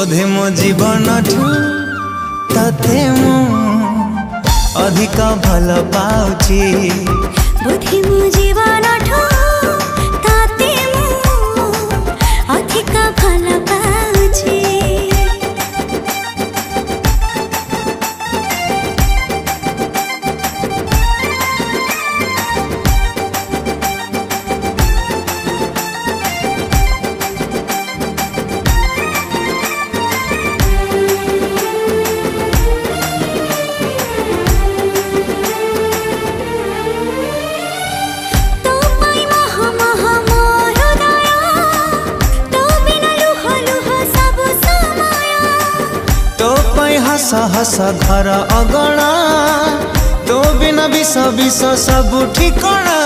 बोधे मो जीवन ठू तते मु अधिक भल पाउची बोधे मो जीवन ठू तते मु अधिक भल पाउची। हस हस घर अगणा तो बिना विष विष सब ठिकणा।